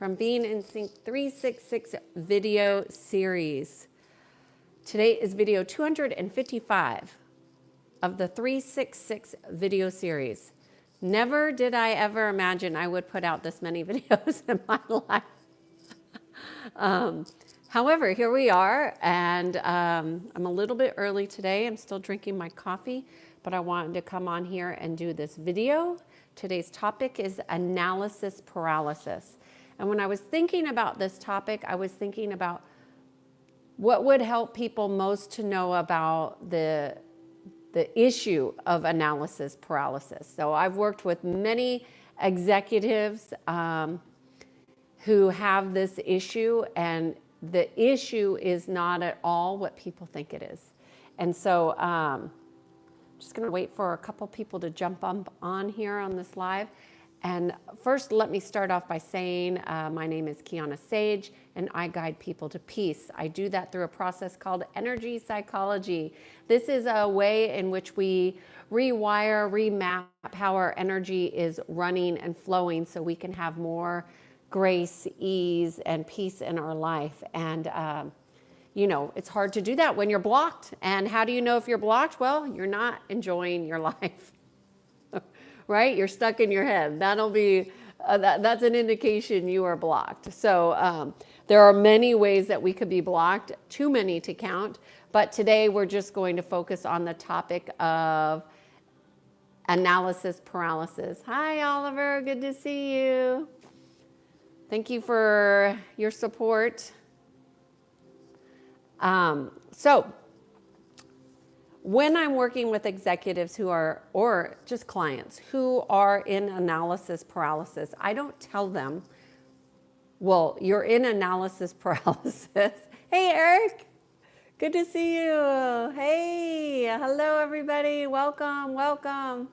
from Being in Sync 366 video series. Today is video 255 of the 366 video series. Never did I ever imagine I would put out this many videos in my life. However, here we are, and I'm a little bit early today. I'm still drinking my coffee, but I wanted to come on here and do this video. Today's topic is analysis paralysis. And when I was thinking about this topic, I was thinking about what would help people most to know about the issue of analysis paralysis. So I've worked with many executives who have this issue, and the issue is not at all what people think it is. And so I'm just going to wait for a couple people to jump on here on this live. And first, let me start off by saying my name is Kiannaa Sadge, and I guide people to peace. I do that through a process called energy psychology. This is a way in which we rewire, remap how our energy is running and flowing so we can have more grace, ease, and peace in our life. And, you know, it's hard to do that when you're blocked. And how do you know if you're blocked? Well, you're not enjoying your life, right? You're stuck in your head. That'll be, that's an indication you are blocked. So there are many ways that we could be blocked, too many to count. But today we're just going to focus on the topic of analysis paralysis. Hi, Oliver. Good to see you. Thank you for your support. So when I'm working with executives who are, or just clients who are in analysis paralysis, I don't tell them, well, you're in analysis paralysis. Hey, Eric. Good to see you. Hey, hello, everybody. Welcome, welcome.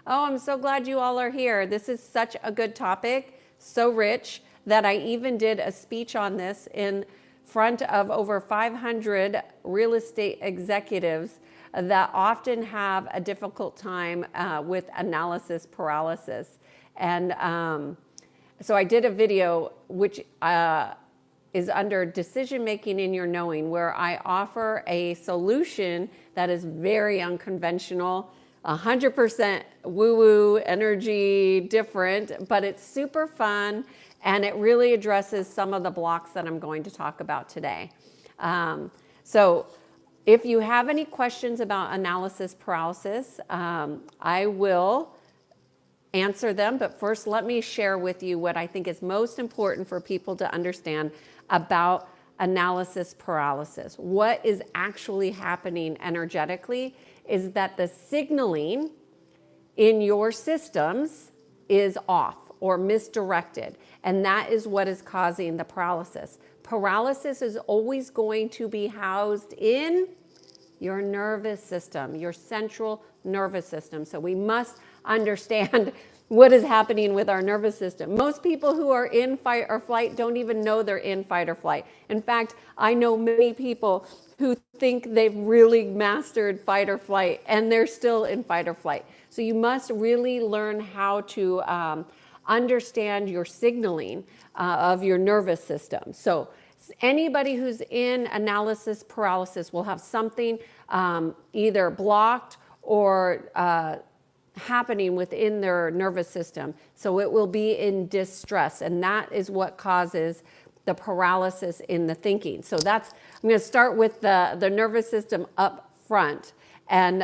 Oh, I'm so glad you all are here. This is such a good topic, so rich, that I even did a speech on this in front of over 500 real estate executives that often have a difficult time with analysis paralysis. And so I did a video which is under Decision Making in Your Knowing, where I offer a solution that is very unconventional, 100% woo-woo energy different, but it's super fun. And it really addresses some of the blocks that I'm going to talk about today. So if you have any questions about analysis paralysis, I will answer them. But first, let me share with you what I think is most important for people to understand about analysis paralysis. What is actually happening energetically is that the signaling in your systems is off or misdirected. And that is what is causing the paralysis. Paralysis is always going to be housed in your nervous system, your central nervous system. So we must understand what is happening with our nervous system. Most people who are in fight or flight don't even know they're in fight or flight. In fact, I know many people who think they've really mastered fight or flight, and they're still in fight or flight. So you must really learn how to understand your signaling of your nervous system. So anybody who's in analysis paralysis will have something either blocked or happening within their nervous system. So it will be in distress, and that is what causes the paralysis in the thinking. So that's, I'm going to start with the nervous system up front and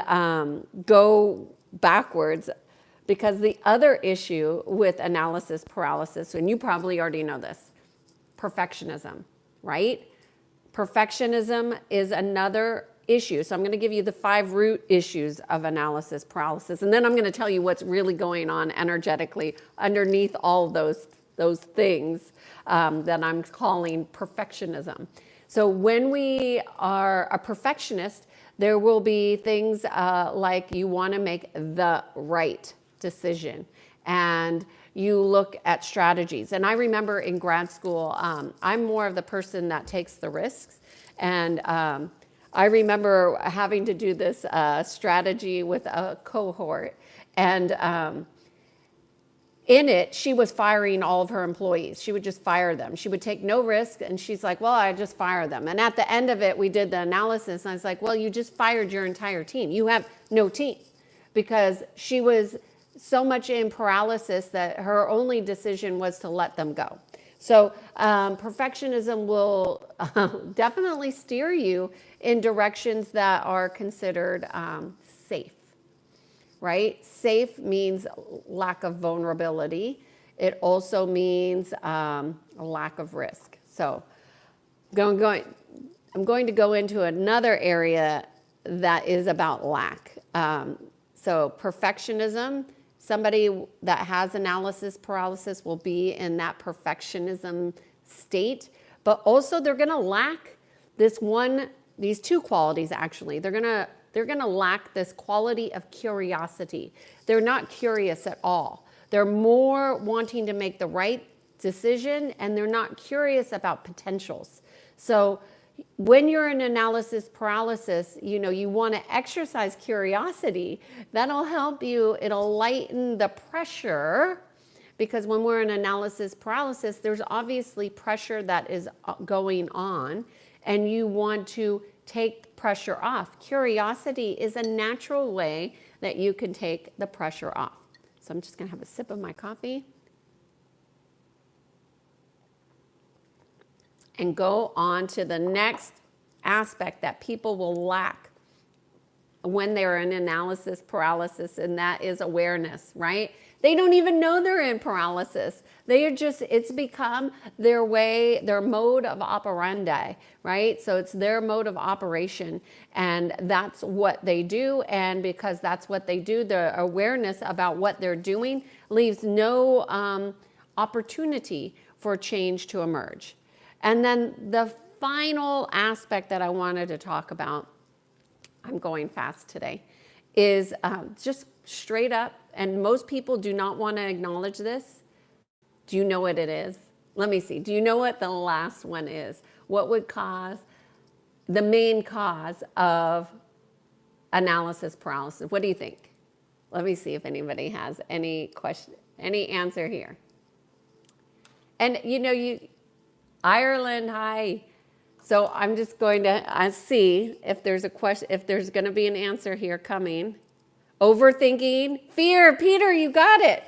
go backwards. Because the other issue with analysis paralysis, and you probably already know this, perfectionism, right? Perfectionism is another issue. So I'm going to give you the 5 root issues of analysis paralysis, and then I'm going to tell you what's really going on energetically underneath all of those things that I'm calling perfectionism. So when we are a perfectionist, there will be things like you want to make the right decision, and you look at strategies. And I remember in grad school, I'm more of the person that takes the risks, and I remember having to do this strategy with a cohort, and in it, she was firing all of her employees. She would just fire them. She would take no risk. And she's like, well, I just fire them. And at the end of it, we did the analysis. And I was like, well, you just fired your entire team. You have no team, because she was so much in paralysis that her only decision was to let them go. So perfectionism will definitely steer you in directions that are considered safe. Right? Safe means lack of vulnerability. It also means a lack of risk. So I'm going to go into another area that is about lack. So perfectionism, somebody that has analysis paralysis will be in that perfectionism state, but also they're going to lack these two qualities actually. They're going to lack this quality of curiosity. They're not curious at all. They're more wanting to make the right decision, and they're not curious about potentials. So when you're in analysis paralysis, you want to exercise curiosity. That'll help you. It'll lighten the pressure, because when we're in analysis paralysis, there's obviously pressure that is going on, and you want to take pressure off. Curiosity is a natural way that you can take the pressure off. So I'm just going to have a sip of my coffee and go on to the next aspect that people will lack when they're in analysis paralysis, and that is awareness, right? They don't even know they're in paralysis. It's become their mode of operandi, right? So it's their mode of operation, and that's what they do. And because that's what they do, the awareness about what they're doing leaves no opportunity for change to emerge. And then the final aspect that I wanted to talk about, I'm going fast today, is just straight up, and most people do not want to acknowledge this. Do you know what it is? Let me see. Do you know what the last one is? What would cause the main cause of analysis paralysis? What do you think? Let me see if anybody has any question, any answer here. And Ireland, hi. So I'm just going to see if there's a question, if there's going to be an answer here coming. Overthinking, fear. Peter, you got it.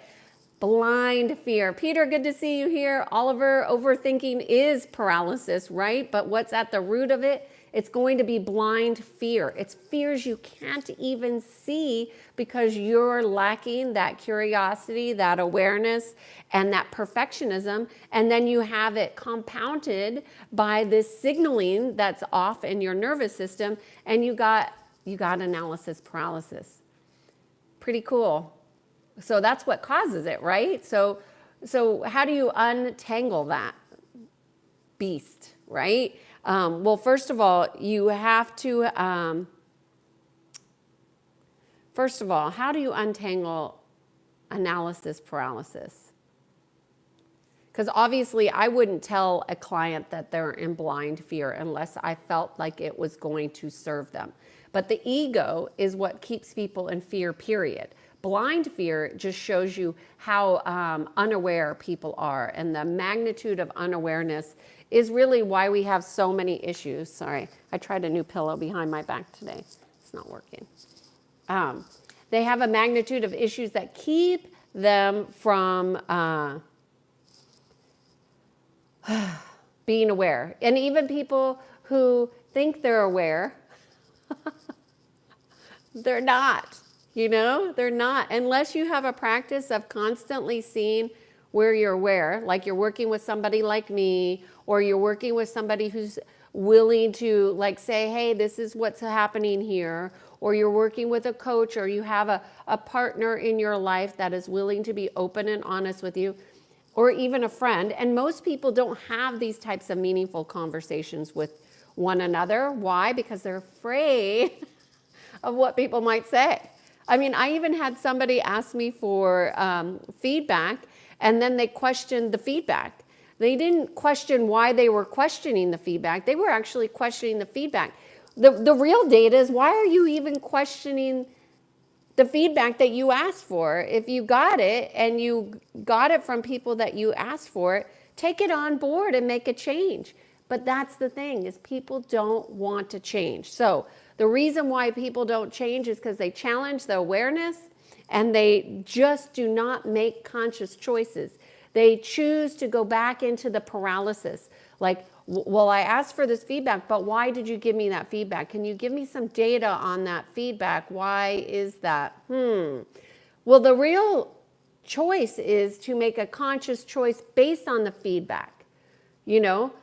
Blind fear. Peter, good to see you here. Oliver, overthinking is paralysis, right? But what's at the root of it? It's going to be blind fear. It's fears you can't even see because you're lacking that curiosity, that awareness, and that perfectionism. And then you have it compounded by this signaling that's off in your nervous system, and you got analysis paralysis. Pretty cool. So that's what causes it, right? So how do you untangle that beast, right? Well, first of all, you have to, how do you untangle analysis paralysis? Because obviously I wouldn't tell a client that they're in blind fear unless I felt like it was going to serve them. But the ego is what keeps people in fear, period. Blind fear just shows you how unaware people are, and the magnitude of unawareness is really why we have so many issues. Sorry, I tried a new pillow behind my back today. It's not working. They have a magnitude of issues that keep them from being aware. And even people who think they're aware, they're not. They're not. Unless you have a practice of constantly seeing where you're aware, like you're working with somebody like me, or you're working with somebody who's willing to say, hey, this is what's happening here, or you're working with a coach, or you have a partner in your life that is willing to be open and honest with you, or even a friend. And most people don't have these types of meaningful conversations with one another. Why? Because they're afraid of what people might say. I mean, I even had somebody ask me for feedback, and then they questioned the feedback. They didn't question why they were questioning the feedback. They were actually questioning the feedback. The real data is, why are you even questioning the feedback that you asked for. If you got it and you got it from people that you asked for it, take it on board and make a change. But that's the thing, is people don't want to change. So the reason why people don't change is because they challenge the awareness and they just do not make conscious choices. They choose to go back into the paralysis. Like, well, I asked for this feedback, but why did you give me that feedback? Can you give me some data on that feedback? Why is that? Well, the real choice is to make a conscious choice based on the feedback. You know,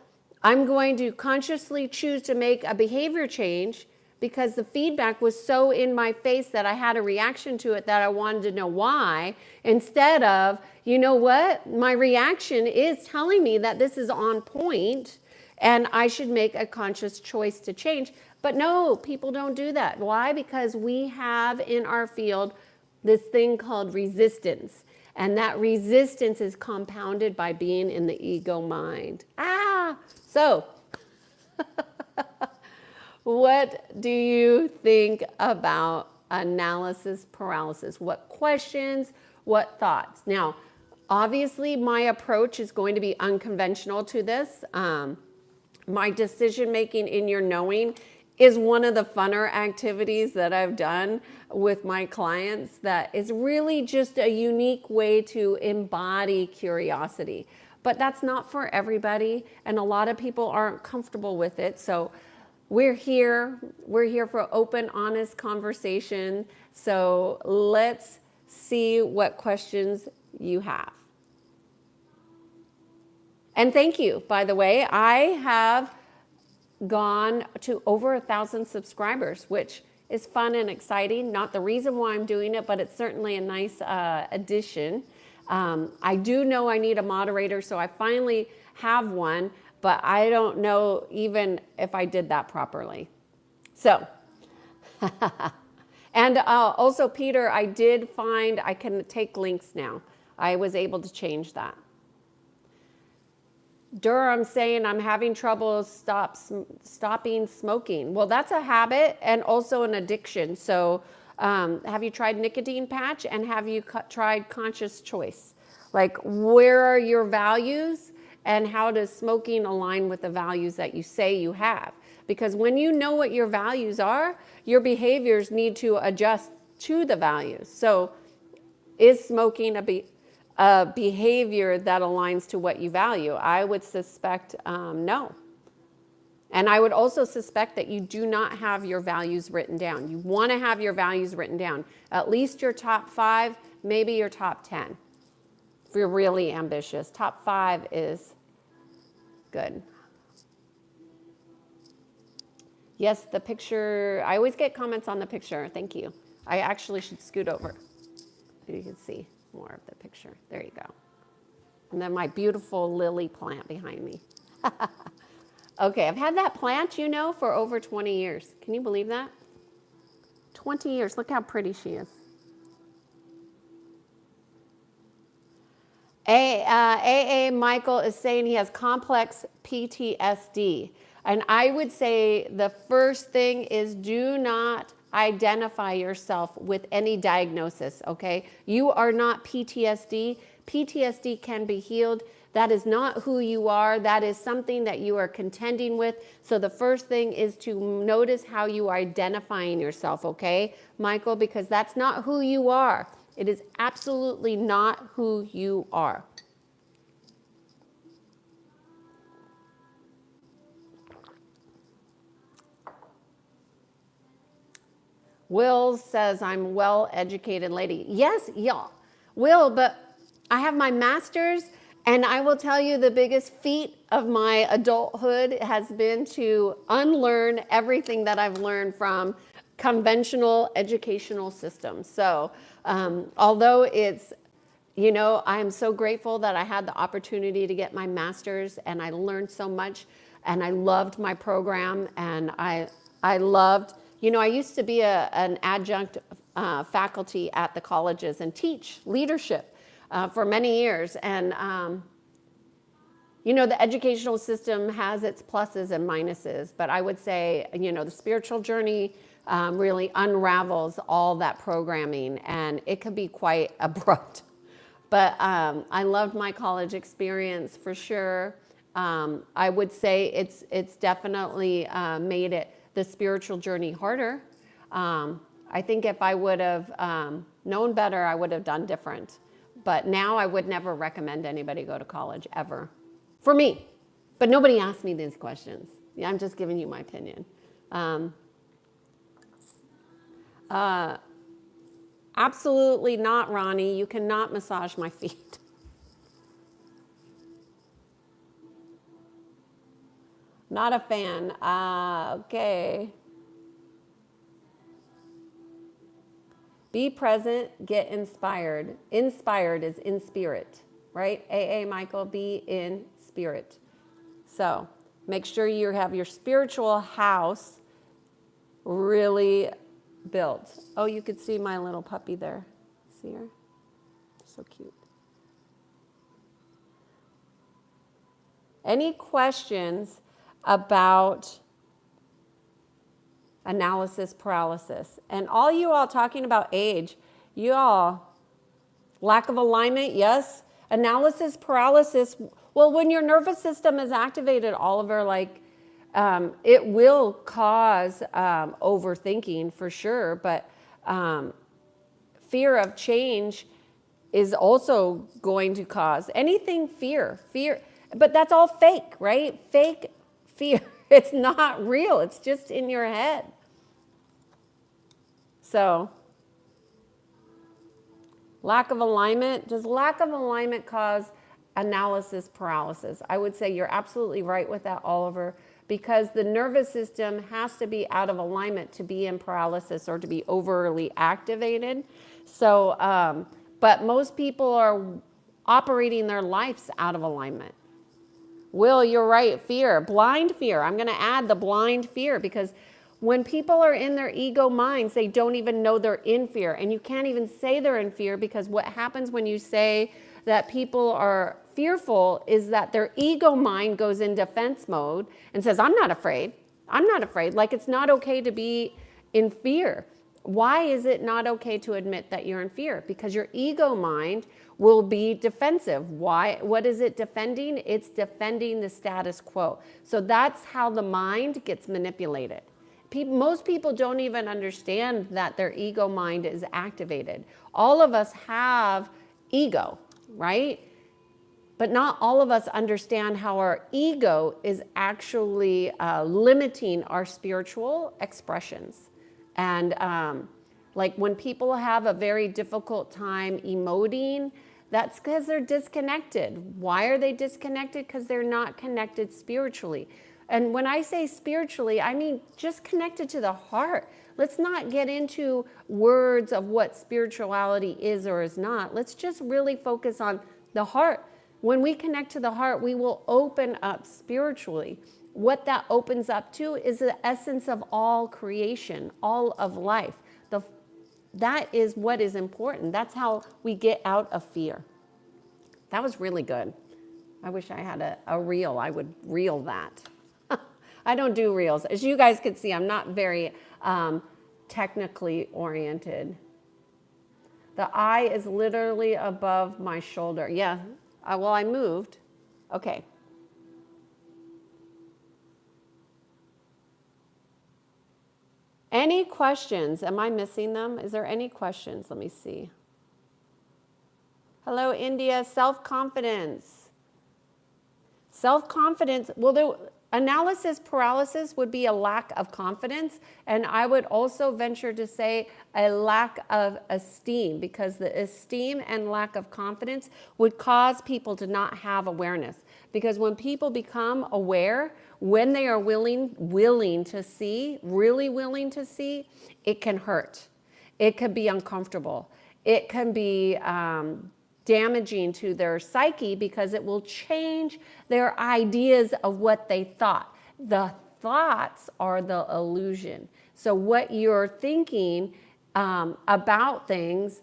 I'm going to consciously choose to make a behavior change because the feedback was so in my face that I had a reaction to it that I wanted to know why, instead of, you know what, my reaction is telling me that this is on point and I should make a conscious choice to change. But no, people don't do that. Why? Because we have in our field this thing called resistance. And that resistance is compounded by being in the ego mind. So what do you think about analysis paralysis? What questions, what thoughts? Now, obviously, my approach is going to be unconventional to this. My decision making in your knowing is one of the funner activities that I've done with my clients that is really just a unique way to embody curiosity. But that's not for everybody, and a lot of people aren't comfortable with it. So we're here for open, honest conversation. So let's see what questions you have. And thank you, by the way. I have gone to over 1,000 subscribers, which is fun and exciting. Not the reason why I'm doing it, but it's certainly a nice addition. I do know I need a moderator, so I finally have one, but I don't know even if I did that properly. So, and also, Peter, I did find I can take links now. I was able to change that. Durham saying I'm having trouble stopping smoking. Well, that's a habit and also an addiction. So have you tried nicotine patch, and have you tried conscious choice? Like, where are your values and how does smoking align with the values that you say you have? Because when you know what your values are, your behaviors need to adjust to the values. So is smoking a behavior that aligns to what you value? I would suspect no. And I would also suspect that you do not have your values written down. You want to have your values written down. At least your top 5, maybe your top 10. If you're really ambitious. Top 5 is good. Yes, the picture, I always get comments on the picture. Thank you. I actually should scoot over so you can see more of the picture. There you go. And then my beautiful lily plant behind me. Okay, I've had that plant, you know, for over 20 years. Can you believe that? 20 years. Look how pretty she is. AA Michael is saying he has complex PTSD. And I would say the first thing is do not identify yourself with any diagnosis, okay? You are not PTSD. PTSD can be healed. That is not who you are. That is something that you are contending with. So the first thing is to notice how you are identifying yourself, okay, Michael? Because that's not who you are. It is absolutely not who you are. Will says, I'm well-educated lady. Yes, yeah, Will, but I have my master's, and I will tell you the biggest feat of my adulthood has been to unlearn everything that I've learned from conventional educational systems. So although it's, you know, I am so grateful that I had the opportunity to get my master's, and I learned so much, and I loved my program, and I loved, you know, I used to be an adjunct faculty at the colleges and teach leadership for many years. And, you know, the educational system has its pluses and minuses, but I would say, you know, the spiritual journey really unravels all that programming, and it could be quite abrupt. But I loved my college experience for sure. I would say it's definitely made the spiritual journey harder. I think if I would have known better, I would have done different. But now I would never recommend anybody go to college ever, for me. But nobody asked me these questions. Yeah, I'm just giving you my opinion. Absolutely not, Ronnie. You cannot massage my feet. Not a fan. Okay. Be present, get inspired. Inspired is in spirit, right? Michael, be in spirit. So make sure you have your spiritual house really built. Oh, you could see my little puppy there. See her? So cute. Any questions about analysis paralysis? And all you all talking about age, you all, lack of alignment, yes. Analysis paralysis, well, when your nervous system is activated, Oliver, like it will cause overthinking for sure, but fear of change is also going to cause anything fear, but that's all fake, right? Fake fear. It's not real. It's just in your head. So, lack of alignment. Does lack of alignment cause analysis paralysis? I would say you're absolutely right with that, Oliver, because the nervous system has to be out of alignment to be in paralysis or to be overly activated. So, but most people are operating their lives out of alignment. Will, you're right, fear, blind fear. I'm going to add the blind fear, because when people are in their ego minds, they don't even know they're in fear. And you can't even say they're in fear, because what happens when you say that people are fearful is that their ego mind goes in defense mode and says, I'm not afraid. I'm not afraid. Like, it's not okay to be in fear. Why is it not okay to admit that you're in fear? Because your ego mind will be defensive. Why? What is it defending? It's defending the status quo. So that's how the mind gets manipulated. Most people don't even understand that their ego mind is activated. All of us have ego, right? But not all of us understand how our ego is actually limiting our spiritual expressions. And like when people have a very difficult time emoting, that's because they're disconnected. Why are they disconnected? Because they're not connected spiritually. And when I say spiritually, I mean just connected to the heart. Let's not get into words of what spirituality is or is not. Let's just really focus on the heart. When we connect to the heart, we will open up spiritually. What that opens up to is the essence of all creation, all of life. That is what is important. That's how we get out of fear. That was really good. I wish I had a reel. I would reel that. I don't do reels. As you guys can see, I'm not very technically oriented. The eye is literally above my shoulder. Yeah, well, I moved. Okay. Any questions? Am I missing them? Is there any questions? Let me see. Hello, India. Self-confidence. Self-confidence. Well, the analysis paralysis would be a lack of confidence. And I would also venture to say a lack of esteem, because the esteem and lack of confidence would cause people to not have awareness. Because when people become aware, when they are willing to see, really willing to see, it can hurt. It could be uncomfortable. It can be damaging to their psyche, because it will change their ideas of what they thought. The thoughts are the illusion. So what you're thinking about things,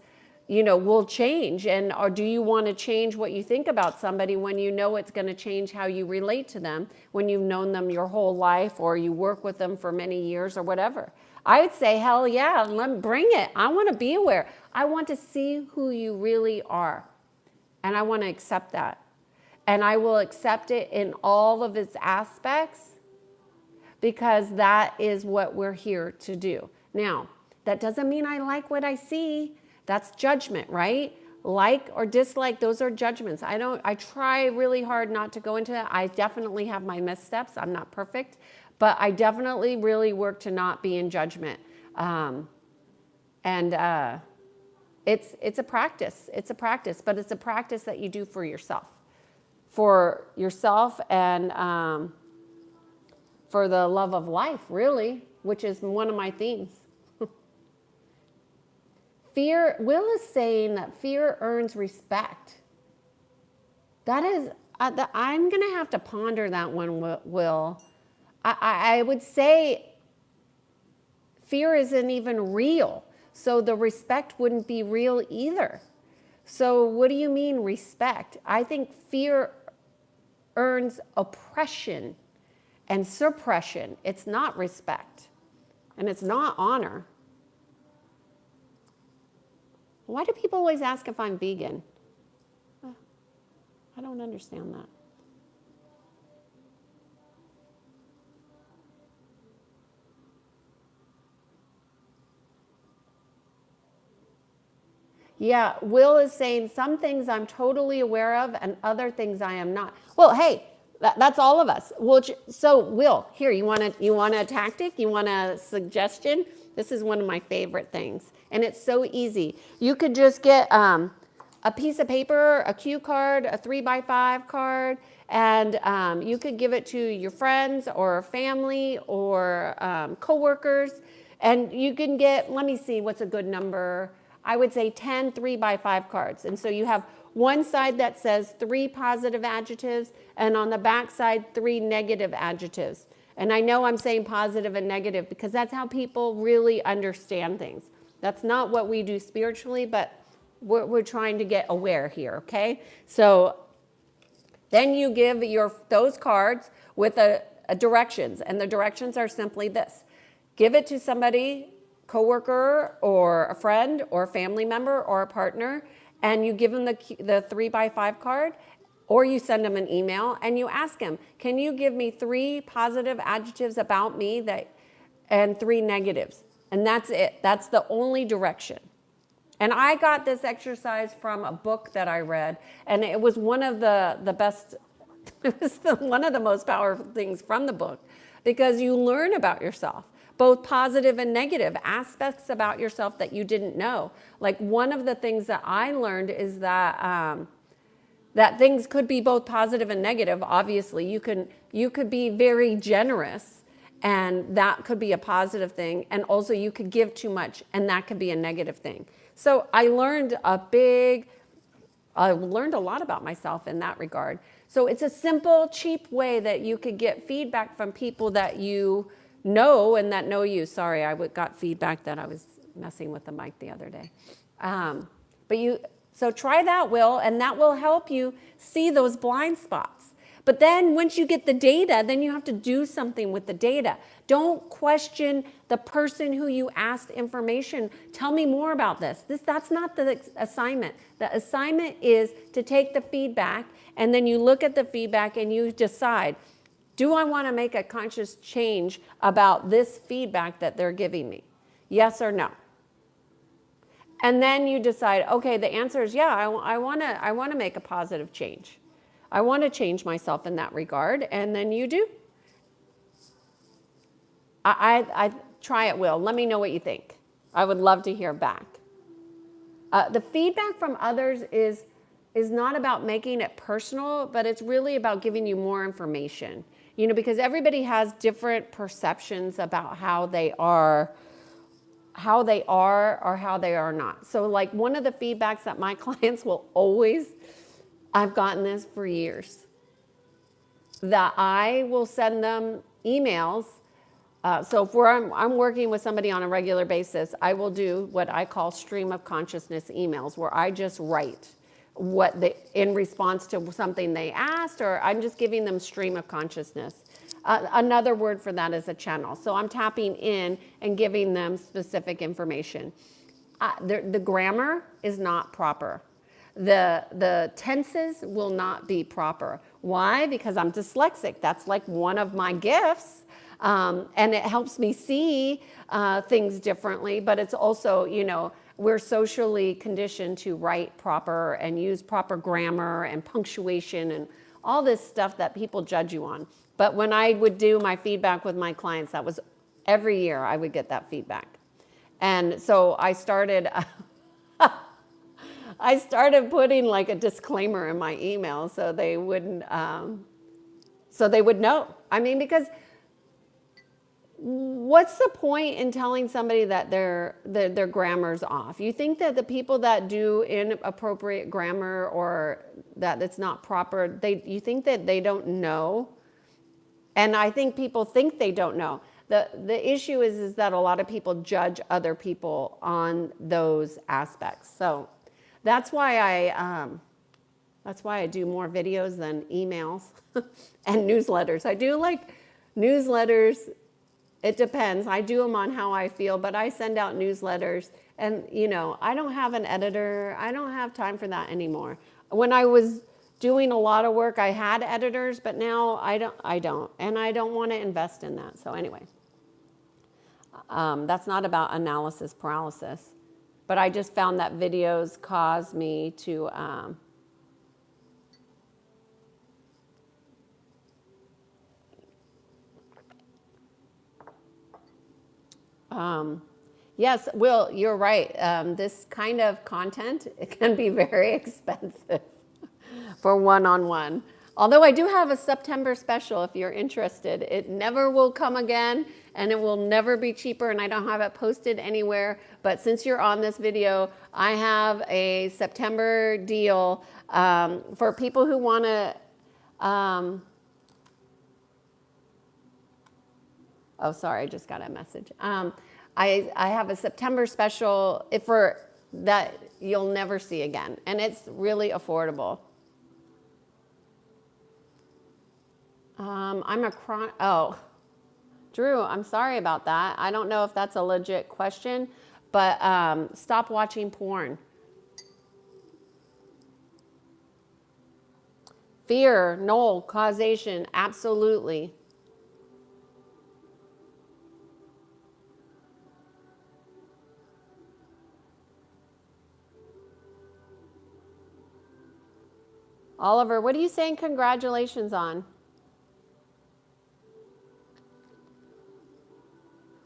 will change. Or do you want to change what you think about somebody when you know it's going to change how you relate to them, when you've known them your whole life, or you work with them for many years or whatever? I would say, hell yeah, bring it. I want to be aware. I want to see who you really are. And I want to accept that. And I will accept it in all of its aspects because that is what we're here to do. Now, that doesn't mean I like what I see. That's judgment, right? Like or dislike, those are judgments. I try really hard not to go into that. I definitely have my missteps. I'm not perfect, but I definitely really work to not be in judgment. It's a practice. It's a practice, but it's a practice that you do for yourself. For yourself and for the love of life, really, which is one of my themes. Fear, Will is saying that fear earns respect. That is, I'm going to have to ponder that one, Will. I would say fear isn't even real, so the respect wouldn't be real either. So what do you mean respect? I think fear earns oppression and suppression. It's not respect, and it's not honor. Why do people always ask if I'm vegan? I don't understand that. Yeah, Will is saying some things I'm totally aware of and other things I am not. Well, hey, that's all of us. So Will, here, you want a tactic? You want a suggestion? This is one of my favorite things. And it's so easy. You could just get a piece of paper, a cue card, a 3x5 card, and you could give it to your friends or family or coworkers. And you can get, let me see, what's a good number? I would say 10 3x5 cards. And so you have one side that says 3 positive adjectives, and on the back side, 3 negative adjectives. And I know I'm saying positive and negative because that's how people really understand things. That's not what we do spiritually, but we're trying to get aware here, okay? So then you give those cards with a directions, and the directions are simply this. Give it to somebody, coworker or a friend or a family member or a partner, and you give them the 3x5 card, or you send them an email and you ask them, can you give me 3 positive adjectives about me and 3 negatives? And that's it. That's the only direction. And I got this exercise from a book that I read, and it was one of the best, it was one of the most powerful things from the book, because you learn about yourself, both positive and negative aspects about yourself that you didn't know. Like one of the things that I learned is that that things could be both positive and negative. Obviously, you could be very generous, and that could be a positive thing. And also you could give too much, and that could be a negative thing. So I learned a lot about myself in that regard. So it's a simple, cheap way that you could get feedback from people that you know and that know you. Sorry, I got feedback that I was messing with the mic the other day. So try that, Will, and that will help you see those blind spots. But then once you get the data, then you have to do something with the data. Don't question the person who you asked information. Tell me more about this. That's not the assignment. The assignment is to take the feedback, and then you look at the feedback and you decide, do I want to make a conscious change about this feedback that they're giving me? Yes or no? And then you decide, okay, the answer is yeah, I want to make a positive change. I want to change myself in that regard, and then you do. I try it, Will. Let me know what you think. I would love to hear back. The feedback from others is not about making it personal, but it's really about giving you more information. You know, because everybody has different perceptions about how they are or how they are not. So like one of the feedbacks that my clients will always, I've gotten this for years, that I will send them emails. So if I'm working with somebody on a regular basis, I will do what I call stream of consciousness emails, where I just write in response to something they asked, or I'm just giving them stream of consciousness. Another word for that is a channel. So I'm tapping in and giving them specific information. The grammar is not proper. The tenses will not be proper. Why? Because I'm dyslexic. That's like one of my gifts. And it helps me see things differently, but it's also, we're socially conditioned to write proper and use proper grammar and punctuation and all this stuff that people judge you on. But when I would do my feedback with my clients, that was every year I would get that feedback. And so I started putting like a disclaimer in my email so they wouldn't, so they would know. I mean, because what's the point in telling somebody that their grammar's off? You think that the people that do inappropriate grammar or that it's not proper, you think that they don't know? And I think people think they don't know. The issue is that a lot of people judge other people on those aspects. So that's why I do more videos than emails and newsletters. I do like newsletters. It depends. I do them on how I feel, but I send out newsletters and, I don't have an editor. I don't have time for that anymore. When I was doing a lot of work, I had editors, but now I don't, and I don't want to invest in that. So anyway, that's not about analysis paralysis, but I just found that videos cause me to, yes, Will, you're right. This kind of content, it can be very expensive for one-on-one. Although I do have a September special if you're interested. It never will come again and it will never be cheaper and I don't have it posted anywhere. But since you're on this video, I have a September deal for people who want to, oh, sorry, I just got a message. I have a September special for that you'll never see again. And it's really affordable. Drew, I'm sorry about that. I don't know if that's a legit question, but stop watching porn. Fear, Noel, causation, absolutely. Oliver, what are you saying congratulations on?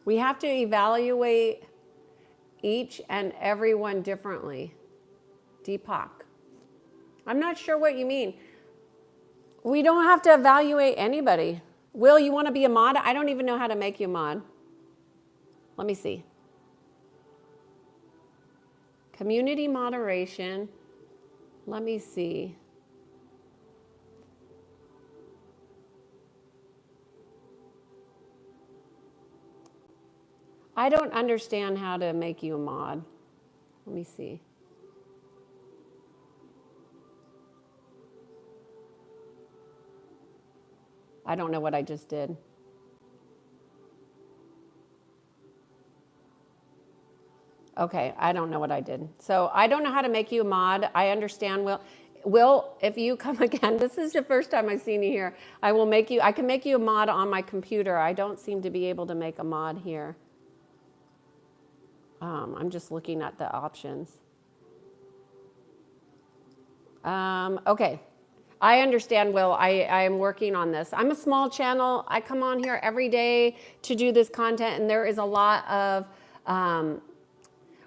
We have to evaluate each and everyone differently. Deepak. I'm not sure what you mean. We don't have to evaluate anybody. Will, you want to be a mod? I don't even know how to make you a mod. Let me see. Community moderation. Let me see. I don't understand how to make you a mod. Let me see. I don't know what I just did. Okay, I don't know what I did. So I don't know how to make you a mod. I understand, Will. Will, if you come again, this is the first time I've seen you here. I can make you a mod on my computer. I don't seem to be able to make a mod here. I'm just looking at the options. Okay, I understand, Will. I am working on this. I'm a small channel. I come on here every day to do this content, and there is a lot of,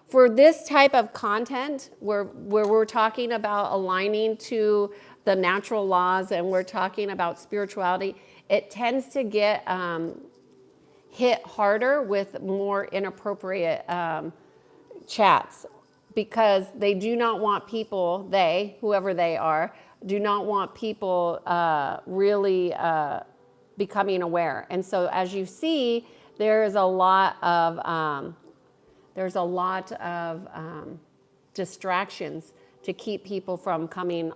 for this type of content, where we're talking about aligning to the natural laws and we're talking about spirituality, it tends to get hit harder with more inappropriate chats because they do not want people, whoever they are, do not want people really becoming aware. And so as you see, there's a lot of distractions to keep people from coming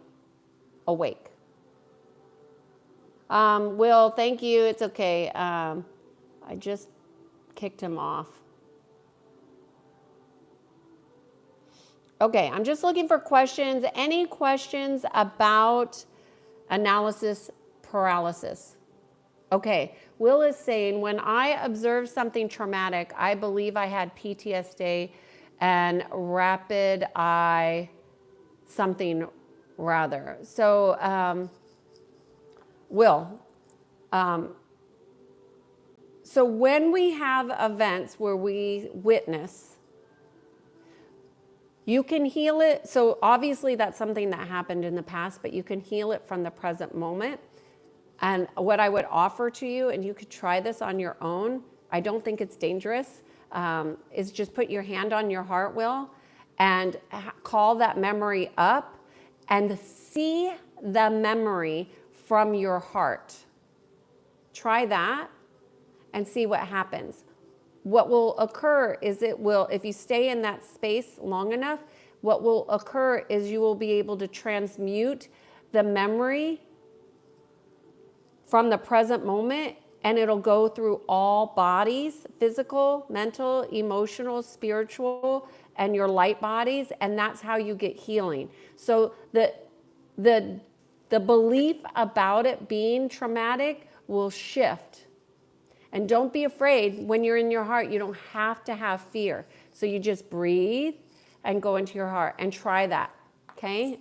awake. Will, thank you. It's okay. I just kicked him off. Okay, I'm just looking for questions. Any questions about analysis paralysis? Okay, Will is saying, when I observed something traumatic, I believe I had PTSD and rapid eye something rather. So, Will, so when we have events where we witness, you can heal it. So obviously that's something that happened in the past, but you can heal it from the present moment. And what I would offer to you, and you could try this on your own, I don't think it's dangerous, is just put your hand on your heart, Will, and call that memory up and see the memory from your heart. Try that and see what happens. What will occur is if you stay in that space long enough, what will occur is you will be able to transmute the memory from the present moment, and it'll go through all bodies, physical, mental, emotional, spiritual, and your light bodies, and that's how you get healing. So the belief about it being traumatic will shift. And don't be afraid. When you're in your heart, you don't have to have fear. So you just breathe and go into your heart and try that, okay?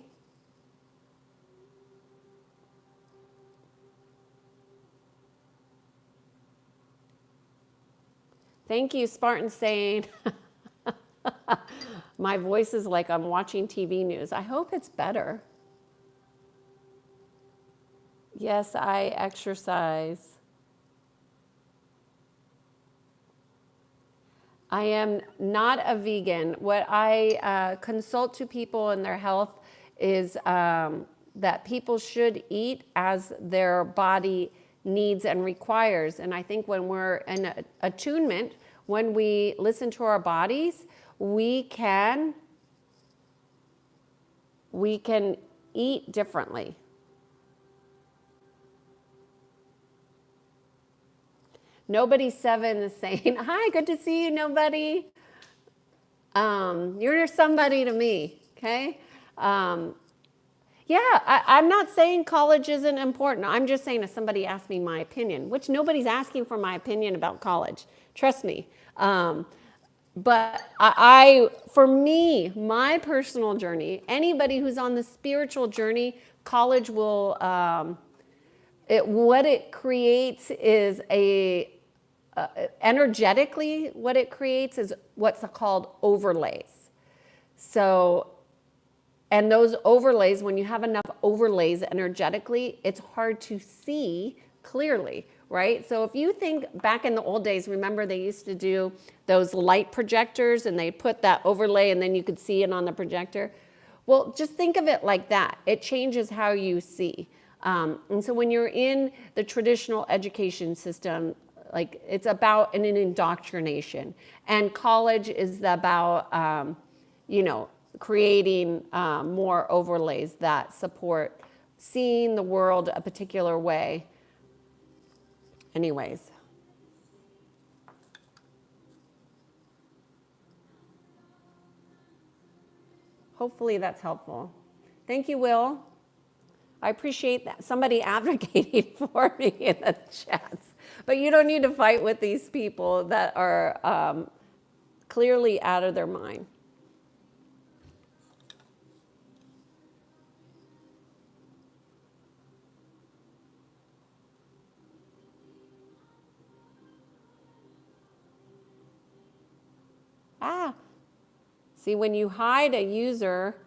Thank you, Spartan saying, my voice is like I'm watching TV news. I hope it's better. Yes, I exercise. I am not a vegan. What I consult to people in their health is that people should eat as their body needs and requires. And I think when we're in attunement, when we listen to our bodies, we can eat differently. Nobody 7 is saying, hi, good to see you, nobody. You're somebody to me, okay? I'm not saying college isn't important. I'm just saying if somebody asked me my opinion, which nobody's asking for my opinion about college. Trust me. But for me, my personal journey, anybody who's on the spiritual journey, college will, what it creates is energetically, what it creates is what's called overlays. So, and those overlays, when you have enough overlays energetically, it's hard to see clearly, right? So if you think back in the old days, remember they used to do those light projectors and they put that overlay and then you could see it on the projector. Well, just think of it like that. It changes how you see. And so when you're in the traditional education system, like it's about an indoctrination. And college is about, creating more overlays that support seeing the world a particular way. Anyways. Hopefully that's helpful. Thank you, Will. I appreciate that somebody advocating for me in the chats. But you don't need to fight with these people that are clearly out of their mind. See, when you hide a user,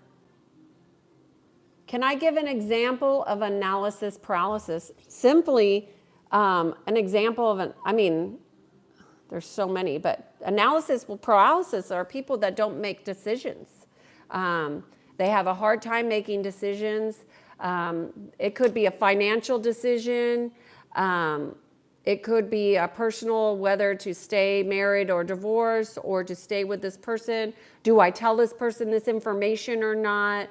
can I give an example of analysis paralysis? Simply, an example of there's so many, but analysis paralysis are people that don't make decisions. They have a hard time making decisions. It could be a financial decision. It could be a personal, whether to stay married or divorce or to stay with this person. Do I tell this person this information or not?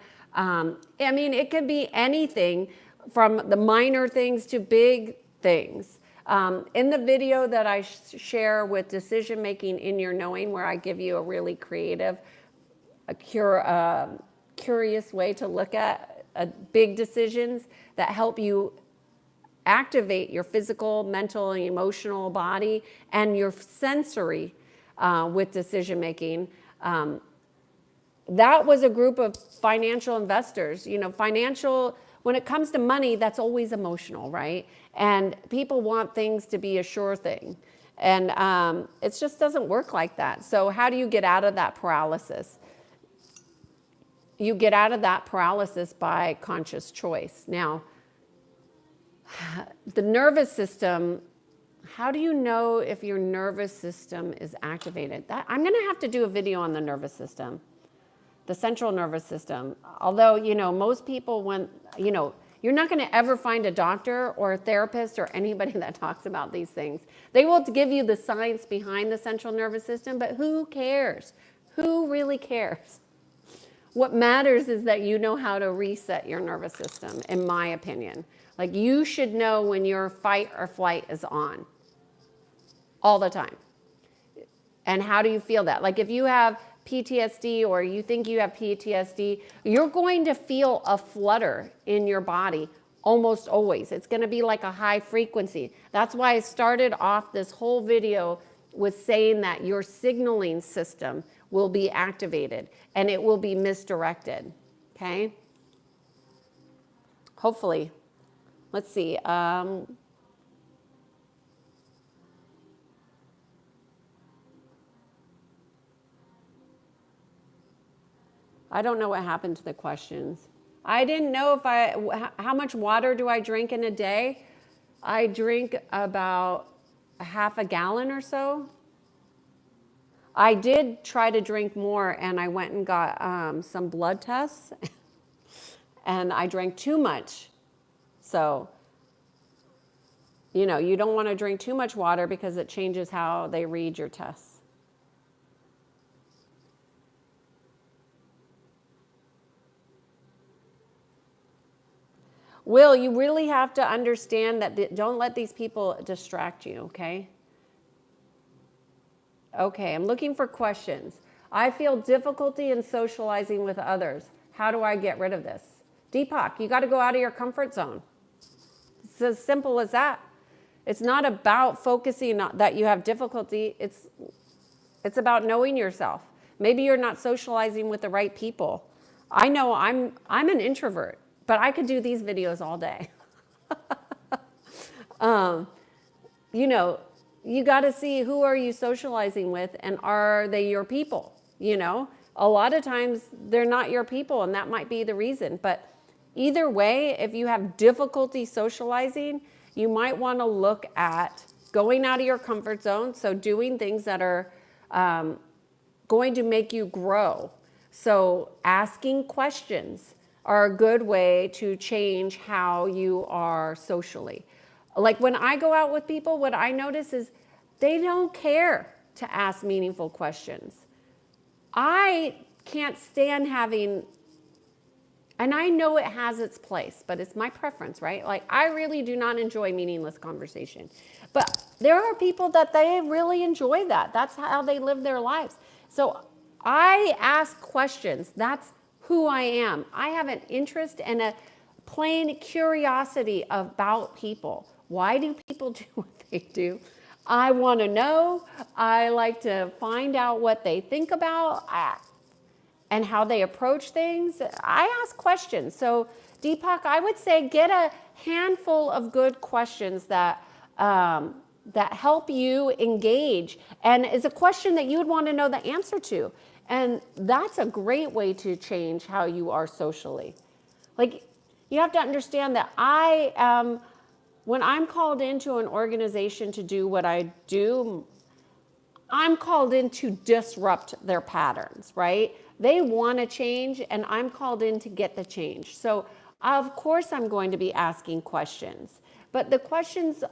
It could be anything. from the minor things to big things. In the video that I share with decision making in your knowing, where I give you a really creative, curious way to look at big decisions that help you activate your physical, mental, and emotional body and your sensory with decision making. That was a group of financial investors. When it comes to money, that's always emotional, right? And people want things to be a sure thing. And it just doesn't work like that. So how do you get out of that paralysis? You get out of that paralysis by conscious choice. Now, the nervous system, how do you know if your nervous system is activated? I'm going to have to do a video on the nervous system, the central nervous system. Although, most people, you're not going to ever find a doctor or a therapist or anybody that talks about these things. They will give you the science behind the central nervous system, but who cares? Who really cares? What matters is that you know how to reset your nervous system, in my opinion. Like, you should know when your fight or flight is on all the time. And how do you feel that? Like, if you have PTSD or you think you have PTSD, you're going to feel a flutter in your body almost always. It's going to be like a high frequency. That's why I started off this whole video with saying that your signaling system will be activated and it will be misdirected. Okay? Hopefully. Let's see. I don't know what happened to the questions. I didn't know how much water do I drink in a day? I drink about a half a gallon or so. I did try to drink more, and I went and got some blood tests, and I drank too much. So, you don't want to drink too much water because it changes how they read your tests. Will, you really have to understand that don't let these people distract you, okay? Okay, I'm looking for questions. I feel difficulty in socializing with others. How do I get rid of this? Deepak, you got to go out of your comfort zone. It's as simple as that. It's not about focusing on that you have difficulty. It's about knowing yourself. Maybe you're not socializing with the right people. I know I'm an introvert, but I could do these videos all day. You got to see who are you socializing with and are they your people? A lot of times they're not your people, and that might be the reason. But either way, if you have difficulty socializing, you might want to look at going out of your comfort zone. So doing things that are going to make you grow. So asking questions are a good way to change how you are socially. Like when I go out with people, what I notice is they don't care to ask meaningful questions. I can't stand having, and I know it has its place, but it's my preference, right? Like I really do not enjoy meaningless conversation. But there are people that they really enjoy that. That's how they live their lives. So I ask questions. That's who I am. I have an interest and a plain curiosity about people. Why do people do what they do? I want to know. I like to find out what they think about and how they approach things. I ask questions. So Deepak, I would say get a handful of good questions that help you engage and is a question that you would want to know the answer to. And that's a great way to change how you are socially. Like you have to understand that when I'm called into an organization to do what I do, I'm called in to disrupt their patterns, right? They want to change, and I'm called in to get the change. So, of course, I'm going to be asking questions. But the questions,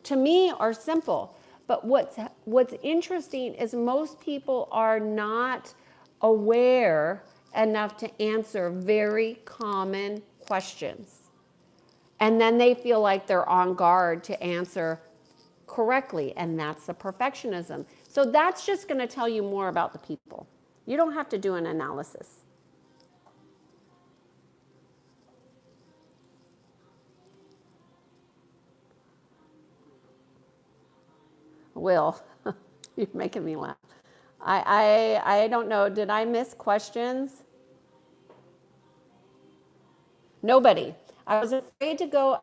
to me, are simple. But what's interesting is most people are not aware enough to answer very common questions. And then they feel like they're on guard to answer correctly, and that's the perfectionism. So that's just going to tell you more about the people. You don't have to do an analysis. Will, you're making me laugh. I don't know. Did I miss questions? Nobody. I was afraid to go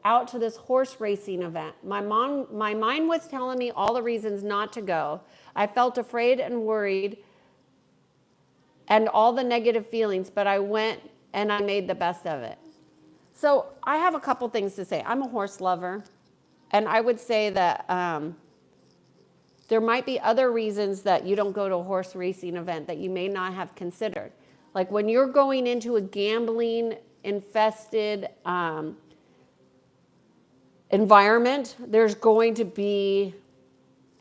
out to this horse racing event. My mind was telling me all the reasons not to go. I felt afraid and worried and all the negative feelings, but I went and I made the best of it. So I have a couple things to say. I'm a horse lover, and I would say that there might be other reasons that you don't go to a horse racing event that you may not have considered. Like when you're going into a gambling infested environment, there's going to be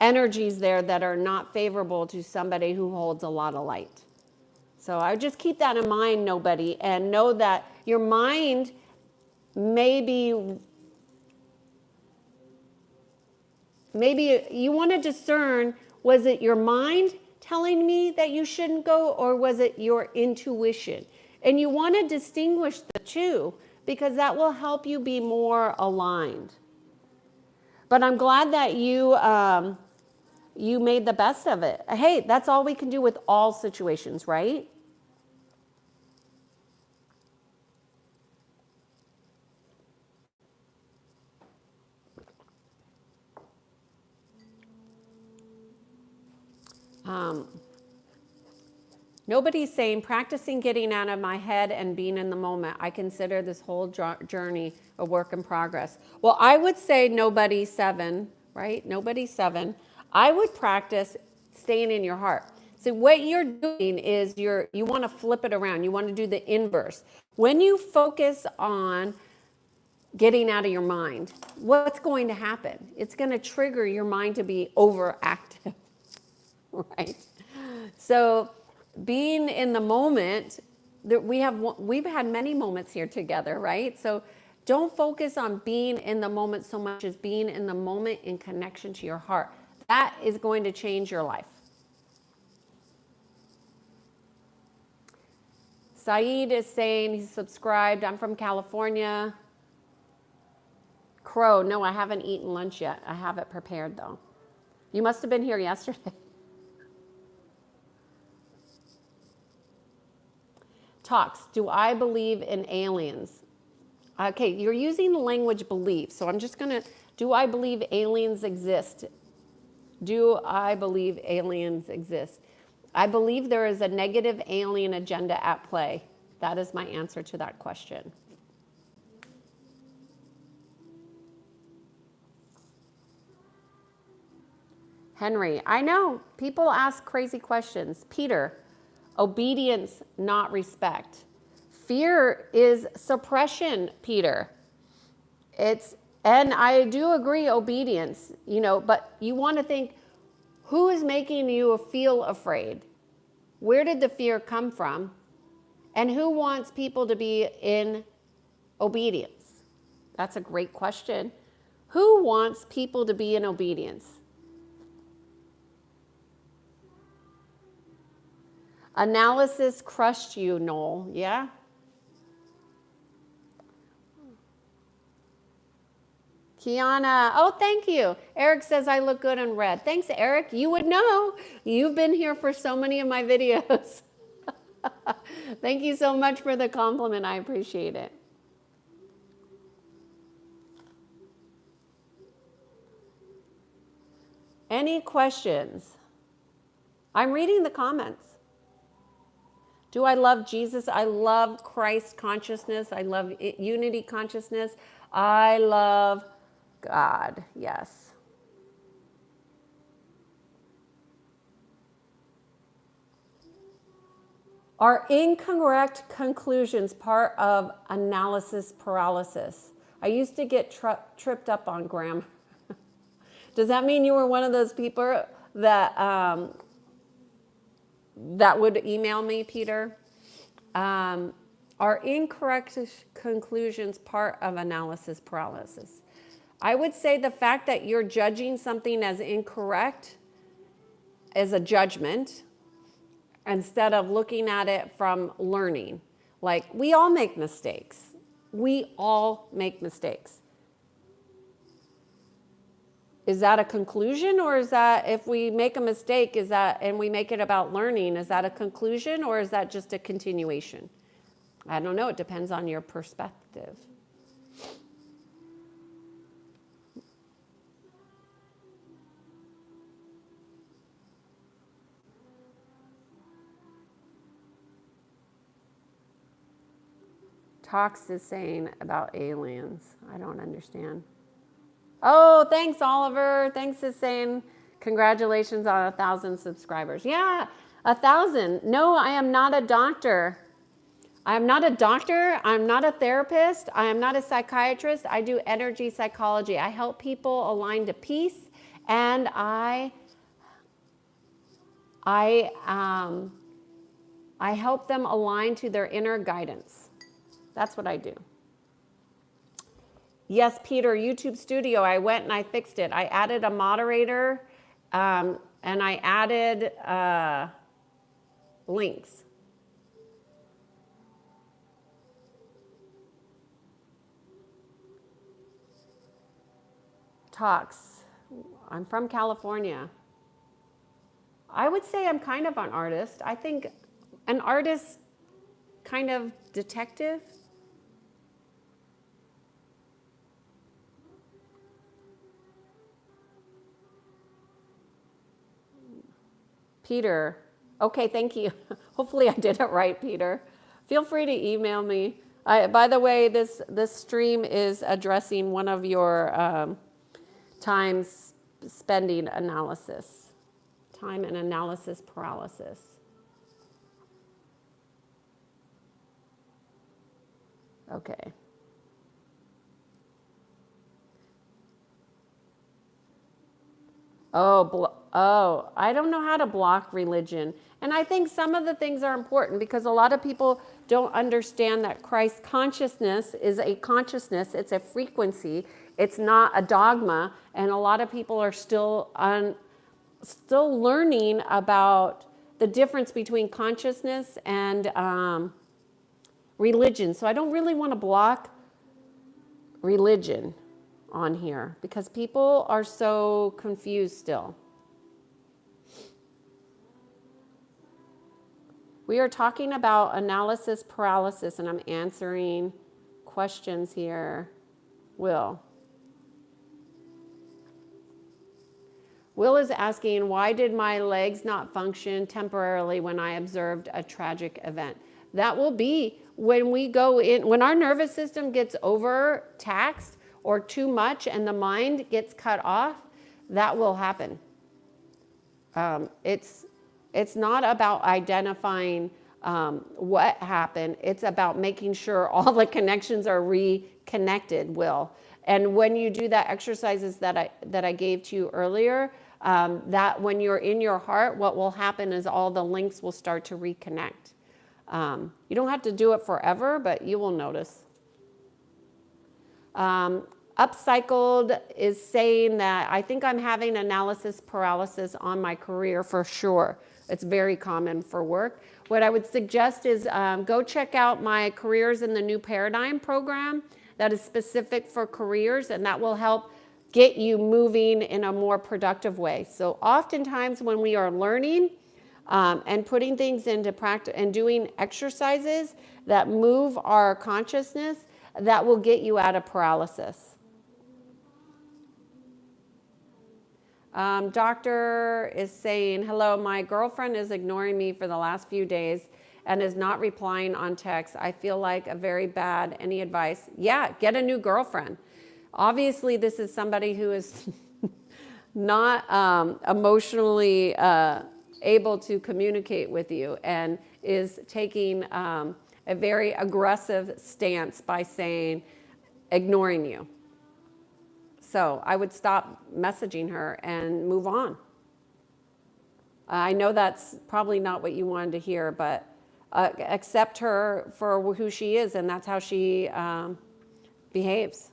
energies there that are not favorable to somebody who holds a lot of light. So I would just keep that in mind, nobody, and know that your mind maybe you want to discern, was it your mind telling me that you shouldn't go, or was it your intuition? And you want to distinguish the two, because that will help you be more aligned. But I'm glad that you made the best of it. Hey, that's all we can do with all situations, right? Nobody's saying practicing getting out of my head and being in the moment. I consider this whole journey a work in progress. Well, I would say nobody 7, right? Nobody 7. I would practice staying in your heart. So what you're doing is you want to flip it around. You want to do the inverse. When you focus on getting out of your mind, what's going to happen? It's going to trigger your mind to be overactive, right? So being in the moment, we've had many moments here together, right? So don't focus on being in the moment so much as being in the moment in connection to your heart. That is going to change your life. Saeed is saying he's subscribed. I'm from California. Crow, no, I haven't eaten lunch yet. I have it prepared though. You must have been here yesterday. Talks, do I believe in aliens? Okay, you're using the language believe, so I'm just gonna, do I believe aliens exist? Do I believe aliens exist? I believe there is a negative alien agenda at play. That is my answer to that question. Henry, I know, people ask crazy questions. Peter, obedience, not respect. Fear is suppression, Peter. And I do agree, obedience, but you want to think, who is making you feel afraid? Where did the fear come from? And who wants people to be in obedience? That's a great question. Who wants people to be in obedience? Analysis crushed you, Noel, yeah? Kiannaa, oh, thank you. Eric says I look good in red. Thanks, Eric. You would know. You've been here for so many of my videos. Thank you so much for the compliment. I appreciate it. Any questions? I'm reading the comments. Do I love Jesus? I love Christ consciousness. I love unity consciousness. I love God, yes. Are incorrect conclusions part of analysis paralysis? I used to get tripped up on grammar. Does that mean you were one of those people that that would email me, Peter? Are incorrect conclusions part of analysis paralysis? I would say the fact that you're judging something as incorrect is a judgment instead of looking at it from learning. Like, we all make mistakes. We all make mistakes. Is that a conclusion, or is that, if we make a mistake, is that, and we make it about learning, is that a conclusion, or is that just a continuation? I don't know. It depends on your perspective. Tox is saying about aliens. I don't understand. Oh, thanks, Oliver. Thanks for saying congratulations on 1,000 subscribers. Yeah, 1,000. No, I am not a doctor. I am not a doctor. I'm not a therapist. I am not a psychiatrist. I do energy psychology. I help people align to peace, and I help them align to their inner guidance. That's what I do. Yes, Peter, YouTube Studio, I went and I fixed it. I added a moderator, and I added links. Talks. I'm from California. I would say I'm kind of an artist. I think an artist, kind of detective. Peter. Okay, thank you. Hopefully I did it right, Peter. Feel free to email me. By the way, this stream is addressing one of your time spending analysis. Time and analysis paralysis. Okay. Oh, I don't know how to block religion. And I think some of the things are important because a lot of people don't understand that Christ consciousness is a consciousness. It's a frequency. It's not a dogma. And a lot of people are still learning about the difference between consciousness and religion. So I don't really want to block religion on here because people are so confused still. We are talking about analysis paralysis, and I'm answering questions here. Will is asking, why did my legs not function temporarily when I observed a tragic event? That will be when we go in, when our nervous system gets overtaxed or too much and the mind gets cut off, that will happen. It's not about identifying what happened. It's about making sure all the connections are reconnected, Will. And when you do that exercises that I gave to you earlier, that when you're in your heart, what will happen is all the links will start to reconnect. You don't have to do it forever, but you will notice. Upcycled is saying that I think I'm having analysis paralysis on my career for sure. It's very common for work. What I would suggest is go check out my Careers in the New Paradigm program that is specific for careers, and that will help get you moving in a more productive way. So oftentimes when we are learning and putting things into practice and doing exercises that move our consciousness, that will get you out of paralysis. Doctor is saying, hello, my girlfriend is ignoring me for the last few days and is not replying on text. I feel like a very bad. Any advice? Yeah, get a new girlfriend. Obviously, this is somebody who is not emotionally able to communicate with you and is taking a very aggressive stance by saying, ignoring you. So I would stop messaging her and move on. I know that's probably not what you wanted to hear, but accept her for who she is, and that's how she behaves.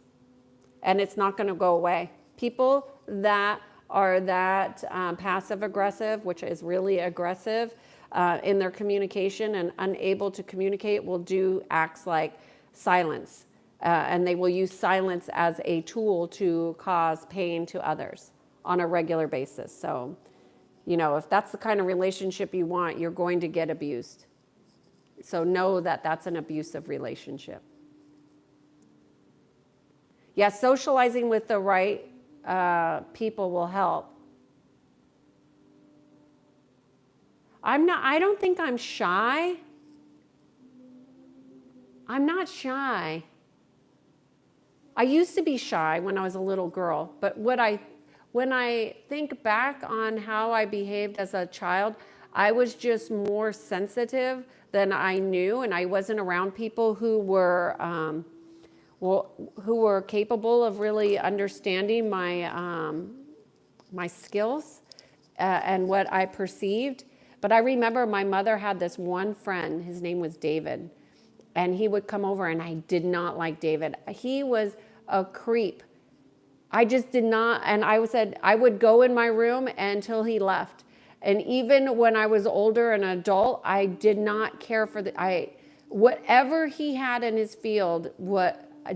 And it's not going to go away. People that are that passive aggressive, which is really aggressive in their communication and unable to communicate, will do acts like silence. And they will use silence as a tool to cause pain to others on a regular basis. So, if that's the kind of relationship you want, you're going to get abused. So know that that's an abusive relationship. Yeah, socializing with the right people will help. I don't think I'm shy. I'm not shy. I used to be shy when I was a little girl, but when I think back on how I behaved as a child, I was just more sensitive than I knew, and I wasn't around people who were capable of really understanding my skills and what I perceived. But I remember my mother had this one friend, his name was David, and he would come over, and I did not like David. He was a creep. I just did not, and I said I would go in my room until he left. And even when I was older and an adult, I did not care for whatever he had in his field,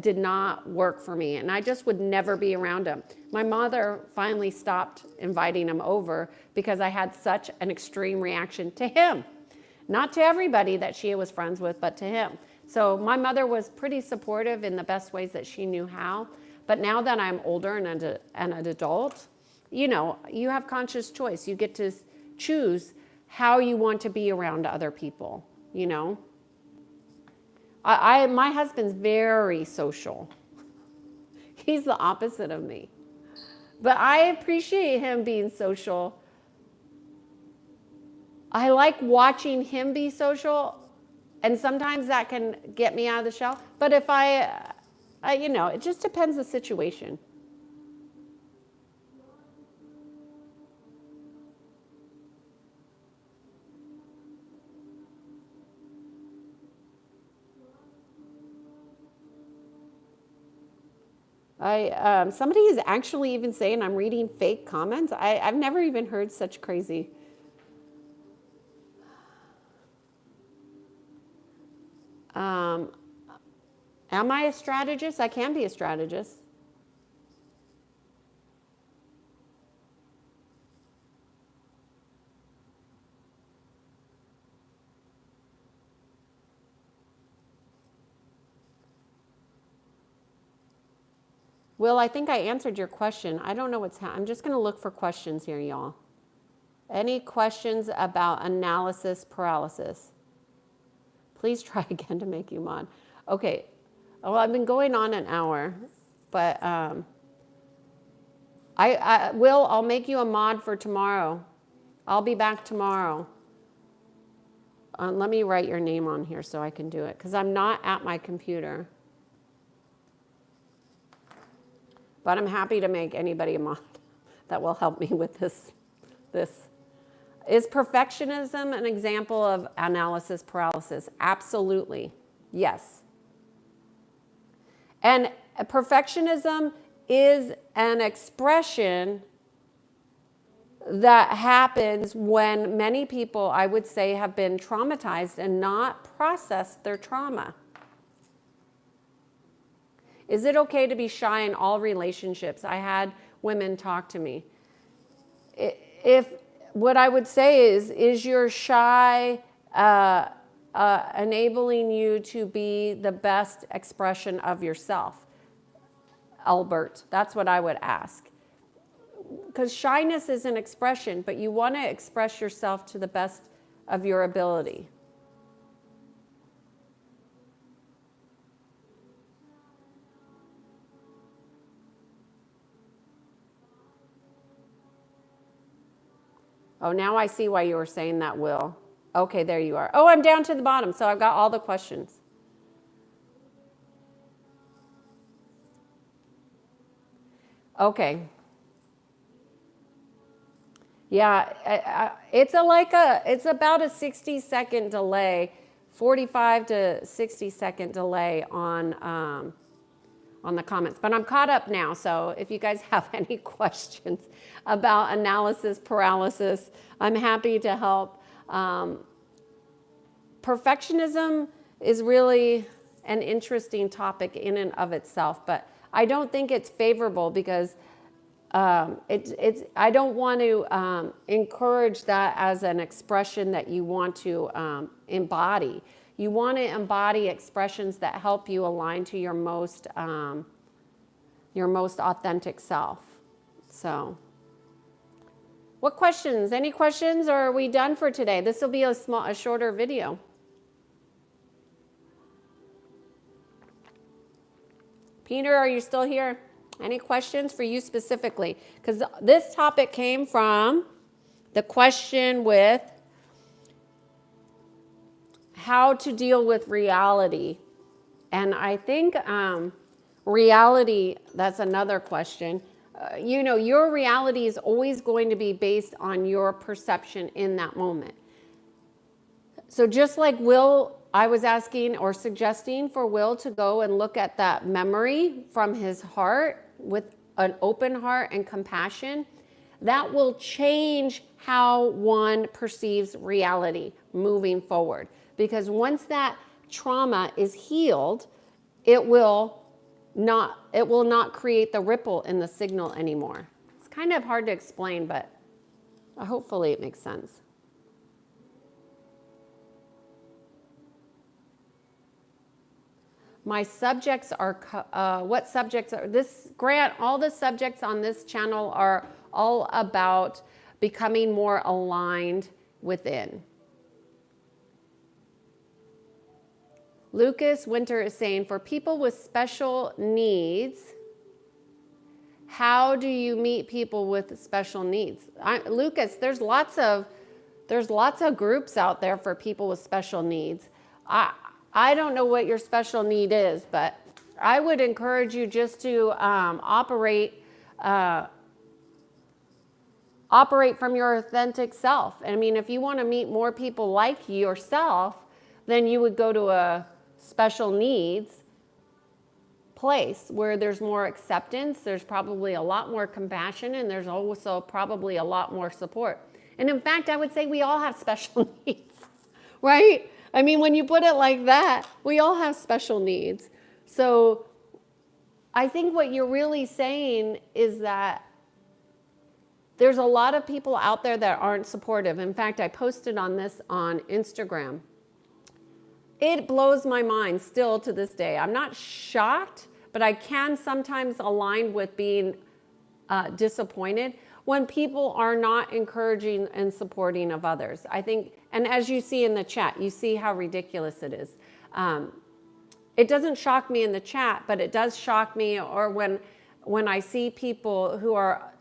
did not work for me, and I just would never be around him. My mother finally stopped inviting him over because I had such an extreme reaction to him. Not to everybody that she was friends with, but to him. So my mother was pretty supportive in the best ways that she knew how. But now that I'm older and an adult, you have conscious choice. You get to choose how you want to be around other people, My husband's very social. He's the opposite of me. But I appreciate him being social. I like watching him be social, and sometimes that can get me out of the shell. But if it just depends the situation. Somebody is actually even saying I'm reading fake comments. I've never even heard such crazy. Am I a strategist? I can be a strategist. Will, I think I answered your question. I don't know I'm just going to look for questions here, y'all. Any questions about analysis paralysis? Please try again to make you mod. Okay. Well, I've been going on an hour, but I'll make you a mod for tomorrow. I'll be back tomorrow. Let me write your name on here so I can do it, because I'm not at my computer. But I'm happy to make anybody a mod that will help me with this. Is perfectionism an example of analysis paralysis? Absolutely. Yes. And perfectionism is an expression that happens when many people, I would say, have been traumatized and not processed their trauma. Is it okay to be shy in all relationships? I had women talk to me. What I would say is your shy enabling you to be the best expression of yourself? Albert, that's what I would ask. Because shyness is an expression, but you want to express yourself to the best of your ability. Oh, now I see why you were saying that, Will. Okay, there you are. Oh, I'm down to the bottom, so I've got all the questions. Okay. Yeah, it's about a 60-second delay 45 to 60-second delay on the comments. But I'm caught up now, so if you guys have any questions about analysis paralysis, I'm happy to help. Perfectionism is really an interesting topic in and of itself, but I don't think it's favorable because I don't want to encourage that as an expression that you want to embody. You want to embody expressions that help you align to your most authentic self. So, what questions? Any questions, or are we done for today? This will be a shorter video. Peter, are you still here? Any questions for you specifically? Because this topic came from the question with how to deal with reality. And I think reality, that's another question. Your reality is always going to be based on your perception in that moment. So just like I was asking or suggesting for Will to go and look at that memory from his heart with an open heart and compassion, that will change how one perceives reality moving forward. Because once that trauma is healed, it will not create the ripple in the signal anymore. It's kind of hard to explain, but hopefully it makes sense. My subjects are, what subjects are, this Grant, all the subjects on this channel are all about becoming more aligned within. Lucas Winter is saying, for people with special needs, how do you meet people with special needs? Lucas, there's lots of groups out there for people with special needs. I don't know what your special need is, but I would encourage you just to operate from your authentic self. I mean, if you want to meet more people like yourself, then you would go to a special needs place where there's more acceptance, there's probably a lot more compassion, and there's also probably a lot more support. And in fact, I would say we all have special needs, right? I mean, when you put it like that, we all have special needs. So I think what you're really saying is that there's a lot of people out there that aren't supportive. In fact, I posted on this on Instagram. It blows my mind still to this day. I'm not shocked, but I can sometimes align with being disappointed when people are not encouraging and supporting of others. I think, and as you see in the chat, you see how ridiculous it is. It doesn't shock me in the chat, but it does shock me, or when I see people who are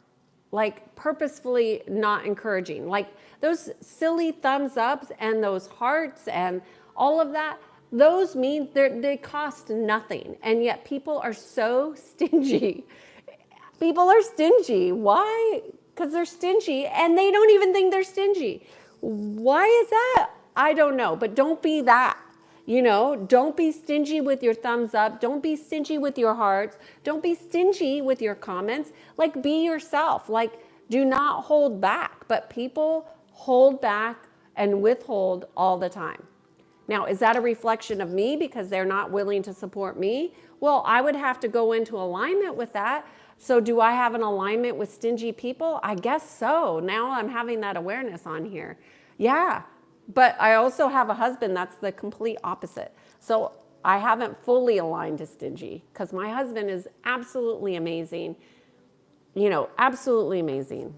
like purposefully not encouraging, like those silly thumbs ups and those hearts and all of that, those mean they cost nothing. And yet people are so stingy. People are stingy. Why? Because they're stingy and they don't even think they're stingy. Why is that? I don't know, but don't be that. Don't be stingy with your thumbs up. Don't be stingy with your hearts. Don't be stingy with your comments. Like, be yourself. Like, do not hold back. But people hold back and withhold all the time. Now, is that a reflection of me because they're not willing to support me? Well, I would have to go into alignment with that. So do I have an alignment with stingy people? I guess so. Now I'm having that awareness on here. Yeah, but I also have a husband that's the complete opposite. So I haven't fully aligned to stingy because my husband is absolutely amazing. Absolutely amazing.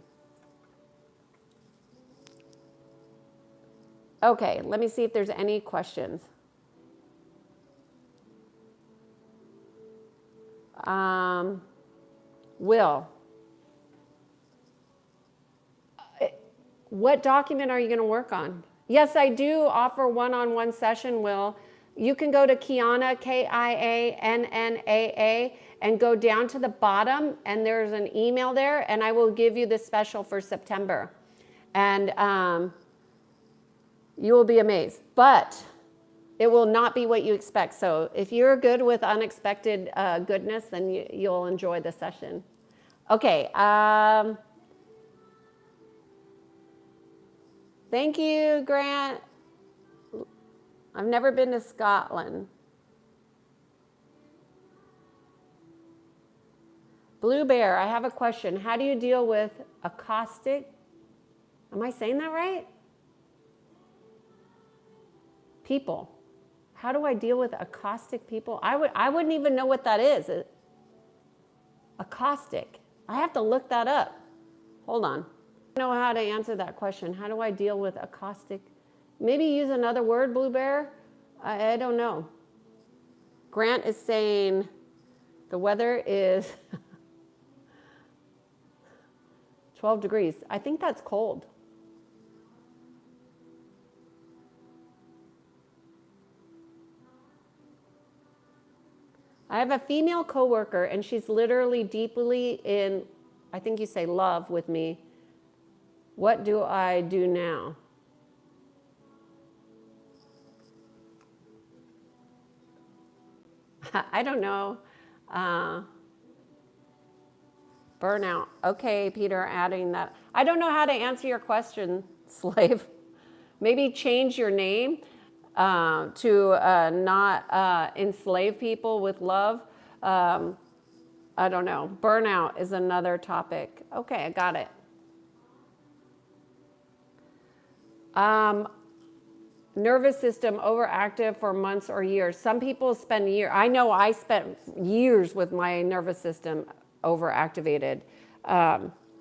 Okay, let me see if there's any questions. Will, what document are you going to work on? Yes, I do offer one-on-one session, Will. You can go to Kiannaa, Kiannaa, and go down to the bottom, and there's an email there, and I will give you the special for September. And you will be amazed. But It will not be what you expect. So if you're good with unexpected goodness, then you'll enjoy the session. Okay. Thank you, Grant. I've never been to Scotland. Blue Bear, I have a question. How do you deal with acoustic? Am I saying that right? People. How do I deal with acoustic people? I wouldn't even know what that is. Acoustic. I have to look that up. Hold on. I don't know how to answer that question. How do I deal with acoustic? Maybe use another word, Blue Bear? I don't know. Grant is saying the weather is 12 degrees. I think that's cold. I have a female coworker, and she's literally deeply in, I think you say love with me. What do I do now? I don't know. Burnout. Okay, Peter, adding that. I don't know how to answer your question, Slave. Maybe change your name to not enslave people with love. I don't know. Burnout is another topic. Okay, I got it. Nervous system overactive for months or years. Some people spend years. I know I spent years with my nervous system overactivated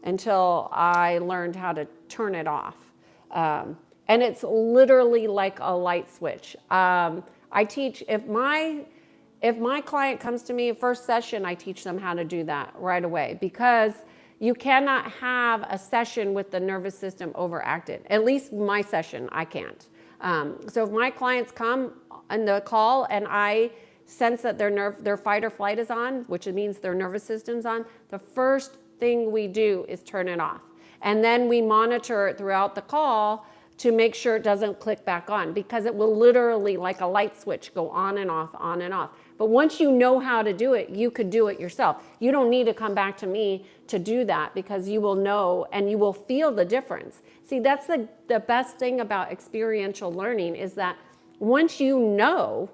until I learned how to turn it off. And it's literally like a light switch. I teach, if my client comes to me first session, I teach them how to do that right away, because you cannot have a session with the nervous system overactive. At least my session, I can't. So if my clients come on the call and I sense that their fight or flight is on, which means their nervous system's on, the first thing we do is turn it off. And then we monitor it throughout the call to make sure it doesn't click back on, because it will literally, like a light switch, go on and off, on and off. But once you know how to do it, you could do it yourself. You don't need to come back to me to do that, because you will know and you will feel the difference. See, that's the best thing about experiential learning, is that once you know,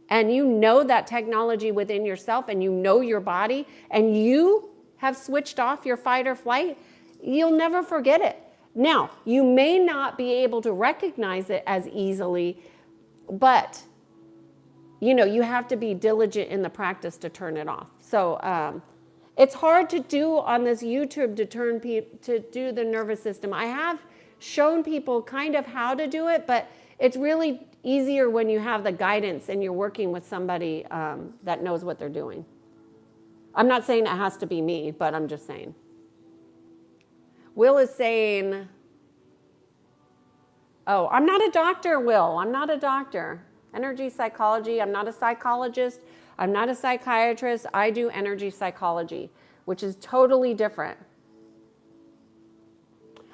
and you know that technology within yourself, and you know your body, and you have switched off your fight or flight, you'll never forget it. Now, you may not be able to recognize it as easily, but you have to be diligent in the practice to turn it off. So it's hard to do on this YouTube to do the nervous system. I have shown people kind of how to do it, but it's really easier when you have the guidance and you're working with somebody that knows what they're doing. I'm not saying it has to be me, but I'm just saying. Will is saying, oh, I'm not a doctor, Will. I'm not a doctor. Energy psychology, I'm not a psychologist. I'm not a psychiatrist. I do energy psychology, which is totally different.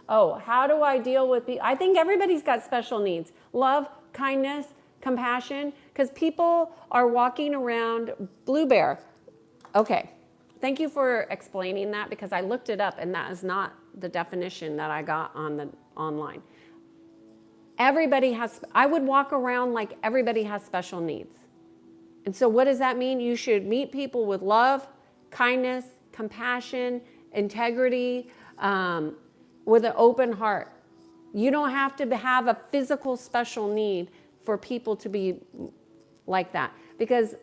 Oh, how do I deal with people? I think everybody's got special needs. Love, kindness, compassion, because people are walking around. Blue Bear. Okay. Thank you for explaining that, because I looked it up and that is not the definition that I got on the online. I would walk around like everybody has special needs. And so what does that mean? You should meet people with love, kindness, compassion, integrity, with an open heart. You don't have to have a physical special need for people to be like that, because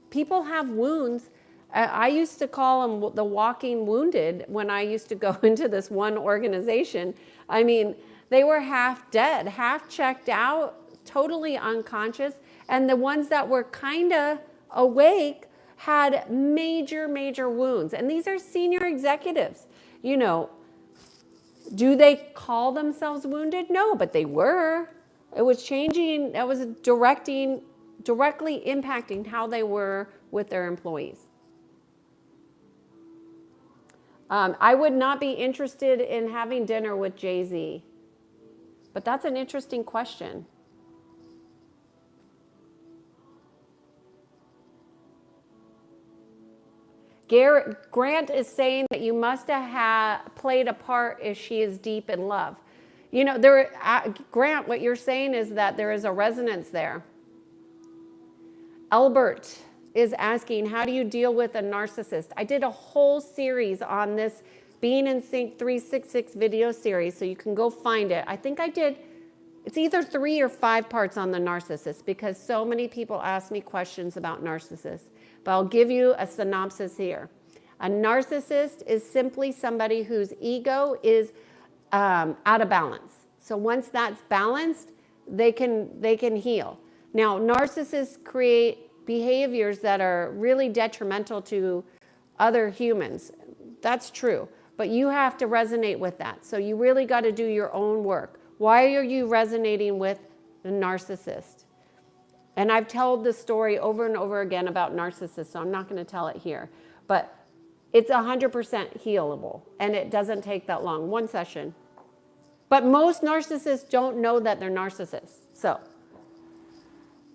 people have wounds. I used to call them the walking wounded when I used to go into this one organization. I mean, they were half dead, half checked out, totally unconscious. And the ones that were kind of awake had major, major wounds. And these are senior executives. Do they call themselves wounded? No, but they were. It was changing, that was directly impacting how they were with their employees. I would not be interested in having dinner with Jay-Z. But that's an interesting question. Grant is saying that you must have played a part if she is deep in love. You know, Grant, what you're saying is that there is a resonance there. Albert is asking, how do you deal with a narcissist? I did a whole series on this Being in Sync 366 video series, so you can go find it. I think I did, it's either 3 or 5 parts on the narcissist, because so many people ask me questions about narcissists. But I'll give you a synopsis here. A narcissist is simply somebody whose ego is out of balance. So once that's balanced, they can heal. Now, narcissists create behaviors that are really detrimental to other humans. That's true. But you have to resonate with that. So you really got to do your own work. Why are you resonating with the narcissist? And I've told the story over and over again about narcissists, so I'm not going to tell it here. But it's 100% healable, and it doesn't take that long, 1 session. But most narcissists don't know that they're narcissists. So,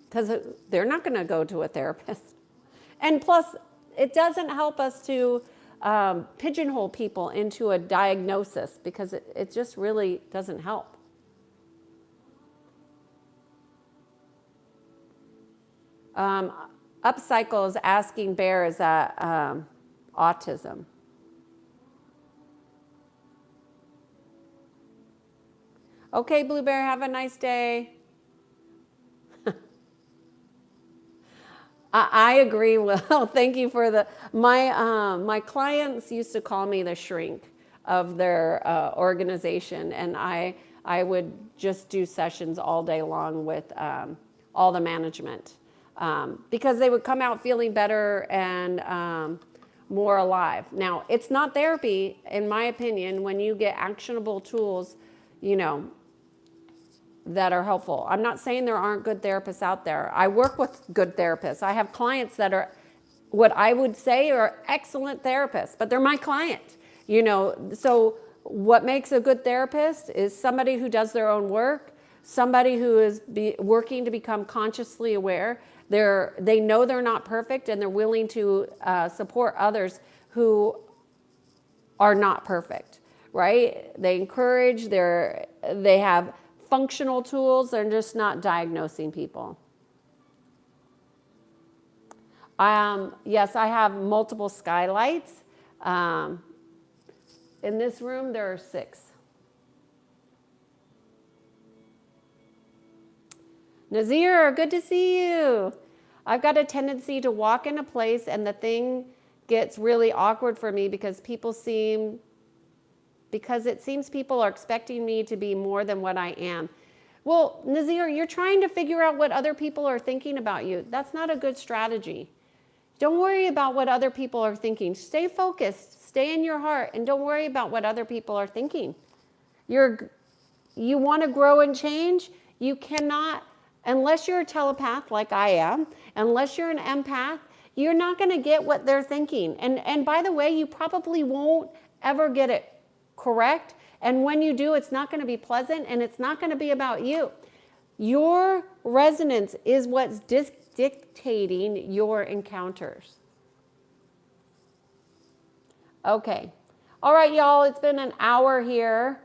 because they're not going to go to a therapist. And plus, it doesn't help us to pigeonhole people into a diagnosis, because it just really doesn't help. Upcycle is asking Bear, is that autism? Okay, Blue Bear, have a nice day. I agree, Will. Thank you for my clients used to call me the shrink of their organization, and I would just do sessions all day long with all the management, because they would come out feeling better and more alive. Now, it's not therapy, in my opinion, when you get actionable tools, you know, that are helpful. I'm not saying there aren't good therapists out there. I work with good therapists. I have clients that are what I would say are excellent therapists, but they're my client. You know, so what makes a good therapist is somebody who does their own work, somebody who is working to become consciously aware. They know they're not perfect, and they're willing to support others who are not perfect, right? They encourage, they have functional tools. They're just not diagnosing people. Yes, I have multiple skylights. In this room, there are 6. Nazir, good to see you. I've got a tendency to walk in a place and the thing gets really awkward for me because it seems people are expecting me to be more than what I am. Well, Nazir, you're trying to figure out what other people are thinking about you. That's not a good strategy. Don't worry about what other people are thinking. Stay focused, stay in your heart, and don't worry about what other people are thinking. You want to grow and change? You cannot, unless you're a telepath like I am, unless you're an empath, you're not going to get what they're thinking. And by the way, you probably won't ever get it correct. And when you do, it's not going to be pleasant, and it's not going to be about you. Your resonance is what's dictating your encounters. Okay. All right, y'all, it's been an hour here.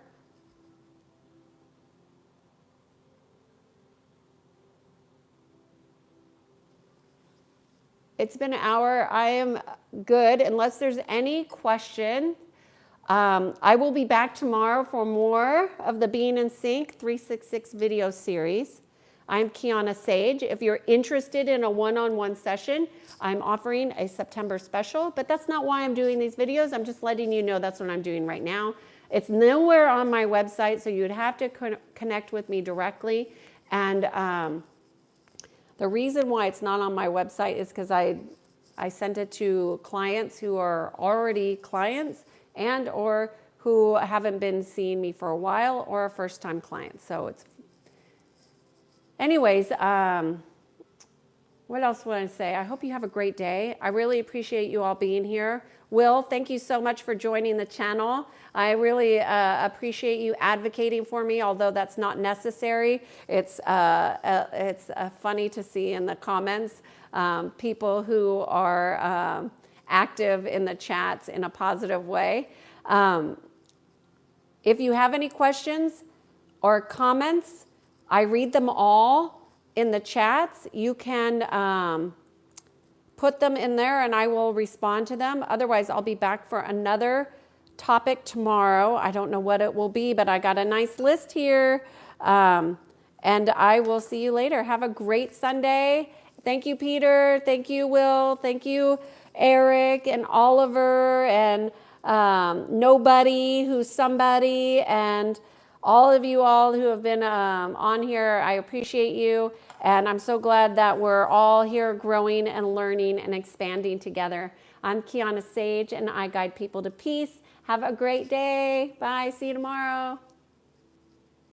It's been an hour. I am good, unless there's any question. I will be back tomorrow for more of the Being in Sync 366 video series. I'm Kiannaa Sadge. If you're interested in a one-on-one session, I'm offering a September special, but that's not why I'm doing these videos. I'm just letting you know that's what I'm doing right now. It's nowhere on my website, so you'd have to connect with me directly. And the reason why it's not on my website is because I sent it to clients who are already clients and or who haven't been seeing me for a while, or a first-time client. So it's, anyways, what else would I say? I hope you have a great day. I really appreciate you all being here. Will, thank you so much for joining the channel. I really appreciate you advocating for me, although that's not necessary. It's funny to see in the comments people who are active in the chats in a positive way. If you have any questions or comments, I read them all in the chats. You can put them in there and I will respond to them. Otherwise, I'll be back for another topic tomorrow. I don't know what it will be, but I got a nice list here. And I will see you later. Have a great Sunday. Thank you, Peter. Thank you, Will. Thank you, Eric and Oliver and Nobody who's somebody, and all of you all who have been on here. I appreciate you. And I'm so glad that we're all here growing and learning and expanding together. I'm Kiannaa Sadge, and I guide people to peace. Have a great day. Bye. See you tomorrow.